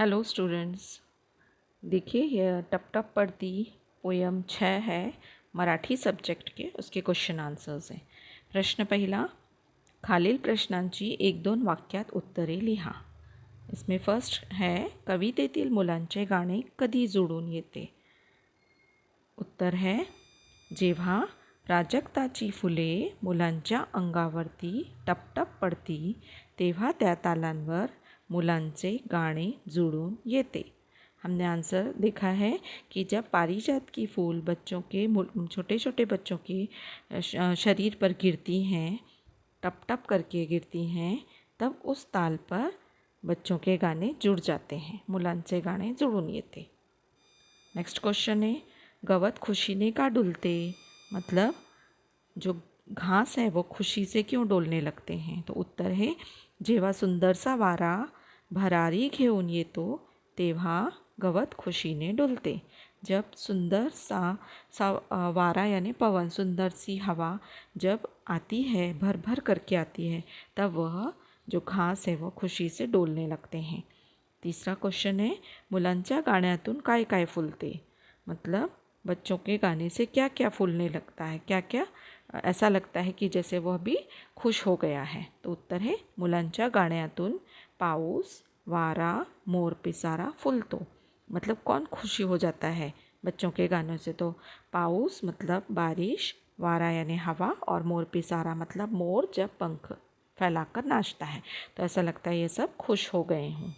Hello students, देखिए यह टप टप पढ़ती पोयम 6 है मराठी सब्जेक्ट के। उसके क्वेश्चन आन्सर्स हैं। प्रश्न पहिला, खालील प्रश्नांची 1-2 वाक्यात उत्तरे लिहा। इसमें फर्स्ट है, कवितेतील मुलांचे गाणे कधी जुळून येते? उत्तर है, जेव्हा प्राजक्ताची फुले मुलांच्या अंगावरती टपटप पडती तेव्हा त्या तालांवर मुलांचे गाणे जुड़ून येते। हमने आंसर देखा है कि जब पारिजात की फूल बच्चों के छोटे छोटे बच्चों के शरीर पर गिरती हैं, टप टप करके गिरती हैं, तब उस ताल पर बच्चों के गाने जुड़ जाते हैं, मुलांचे गाणे जुड़ून येते। नेक्स्ट क्वेश्चन है, गवत खुशीने का डुलते? मतलब जो घास है वो खुशी से क्यों डोलने लगते हैं? तो उत्तर है, जेव्हा सुंदरसा वारा भरारी घेऊन येतो तेव्हा गवत खुशीने डुलते। जब सुंदर सा वारा यानी पवन, सुंदर सी हवा जब आती है, भर भर करके आती है, तब वह जो घास है वो खुशी से डोलने लगते हैं। तीसरा क्वेश्चन है, मुलांच्या गाण्यातून काय काय फुलते? मतलब बच्चों के गाने से क्या क्या फूलने लगता है, क्या क्या ऐसा लगता है कि जैसे वह भी खुश हो गया है। तो उत्तर है, मुलांच्या गाण्यातून पाऊस, वारा, मोर पिसारा फुलतो। मतलब कौन खुशी हो जाता है बच्चों के गानों से? तो पाऊस मतलब बारिश, वारा यानी हवा, और मोर पिसारा मतलब मोर जब पंख फैलाकर नाचता है, तो ऐसा लगता है ये सब खुश हो गए हों।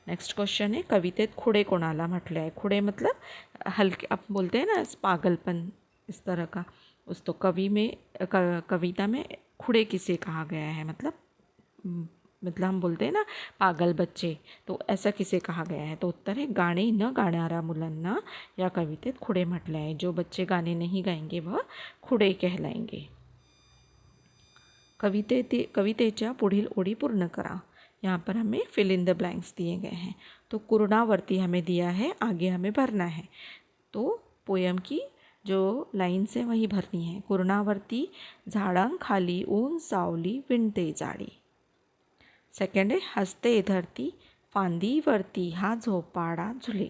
नेक्स्ट क्वेश्चन है, कवितेत खुडे कोणाला म्हटले आहे? खुडे मतलब हल्के, आप बोलते हैं ना पागलपन, इस तरह का। उस तो कविता में खुडे किसे कहा गया है? मतलब हम बोलते हैं ना पागल बच्चे, तो ऐसा किसे कहा गया है? तो उत्तर है, गाणे न गाणाऱ्या मुलांना या कवितेत खुडे म्हटले आहे। जो बच्चे गाने नहीं गाएंगे वह खुडे कहलाएंगे। कवितेच्या पुढील ओळी पूर्ण करा। यहाँ पर हमें फिल इन द ब्लैंक्स दिए गए हैं। तो कुर्णावर्ती हमें दिया है, आगे हमें भरना है। तो पोयम की जो लाइन्स हैं वही भरनी है। कुर्णावर्ती, झाडांखाली ऊन सावली विणते जाडी। सेकंड है, हसते धरती फांदीवरती हा झोपाळा झुले।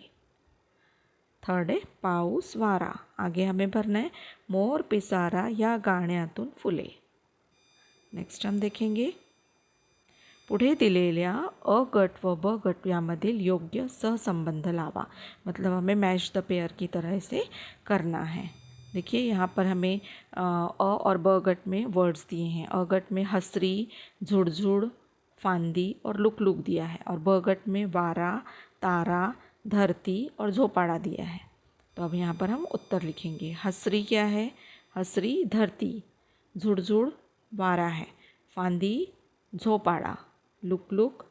थर्ड है, पाऊस वारा, आगे हमें भरना है, मोर पिसारा या गाण्यातून फुले। नेक्स्ट हम देखेंगे, पुढे दिलेल्या अ गट व ब गट यामधील योग्य सहसंबंध लावा। मतलब हमें मैच द पेयर की तरह से करना है। देखिए यहाँ पर हमें अ और ब गट में वर्ड्स दिए हैं। अ गट में हसरी, झुड़झुड़, फांदी और लुक लुक दिया है, और ब गट में वारा, तारा, धरती और झोपाड़ा दिया है। तो अब यहाँ पर हम उत्तर लिखेंगे। हसरी क्या है? हसरी धरती, झुड़झुड़ वारा है, फांदी झोपाड़ा, लुक लुक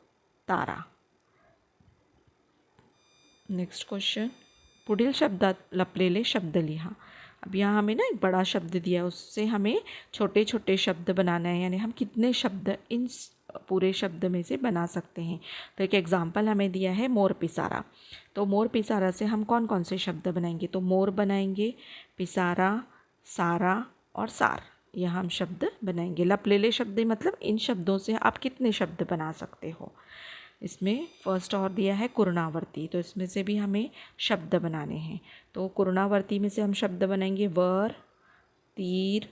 तारा। नेक्स्ट क्वेश्चन, पुढील शब्दात लपलेले शब्द लिहा। अब यहाँ हमें ना एक बड़ा शब्द दिया, उससे हमें छोटे छोटे शब्द बनाना है, यानी हम कितने शब्द इन पूरे शब्द में से बना सकते हैं। तो एक एग्जाम्पल हमें दिया है मोर पिसारा। तो मोर पिसारा से हम कौन कौन से शब्द बनाएंगे? तो मोर बनाएंगे, पिसारा, सारा और सार, यह हम शब्द बनाएंगे। लपलेले शब्द मतलब इन शब्दों से आप कितने शब्द बना सकते हो। इसमें फर्स्ट और दिया है कुर्णावर्ती, तो इसमें से भी हमें शब्द बनाने हैं। तो कुर्णावर्ती में से हम शब्द बनाएंगे वर, तीर,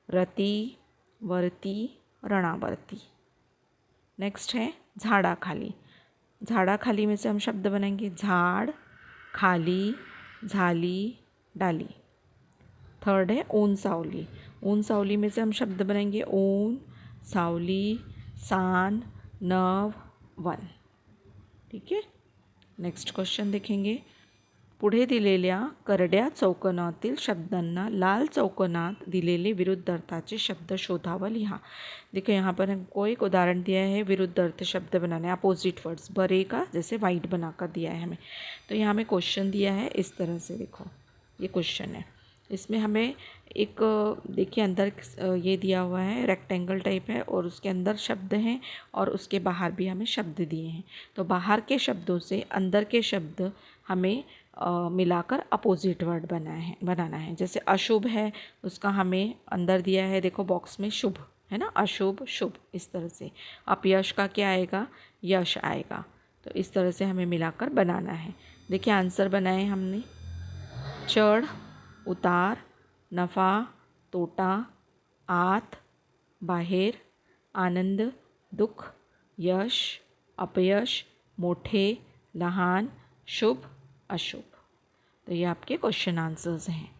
रति, वर्ती, रणावर्ती। नेक्स्ट है झाडाखाली। झाडाखाली में से हम शब्द बनाएंगे झाड़, खाली, झाली, डाली। थर्ड है ऊन सावली। ऊन सावली में से हम शब्द बनाएंगे ऊन, सावली, सान, नव, वन। ठीक है। नेक्स्ट क्वेश्चन देखेंगे, पुढे दिलेल्या करड्या चौकोनातील शब्दांना लाल चौकोनात दिलेले विरुद्ध अर्थाचे शब्द शोधा व लिहा। देखो यहाँ पर हमको एक उदाहरण दिया है, विरुद्ध अर्थ शब्द बनाने, अपोजिट वर्ड्स। बरे का जैसे वाइट बनाकर दिया है हमें। तो यहाँ हमें क्वेश्चन दिया है इस तरह से, देखो ये क्वेश्चन है। इसमें हमें एक देखिए अंदर ये दिया हुआ है, रेक्टेंगल टाइप है, और उसके अंदर शब्द हैं और उसके बाहर भी हमें शब्द दिए हैं। तो बाहर के शब्दों से अंदर के शब्द हमें मिलाकर अपोजिट वर्ड बनाना है। जैसे अशुभ है, उसका हमें अंदर दिया है, देखो बॉक्स में शुभ है ना, अशुभ शुभ, इस तरह से। अपयश का क्या आएगा? यश आएगा। तो इस तरह से हमें मिलाकर बनाना है। देखिए आंसर बनाए हमने। चढ़, उतार, नफ़ा, तोटा, आत, बाहेर, आनंद, दुख, यश, अपयश, मोठे, लहान, शुभ, अशुभ। तो ये आपके क्वेश्चन आंसर्स हैं।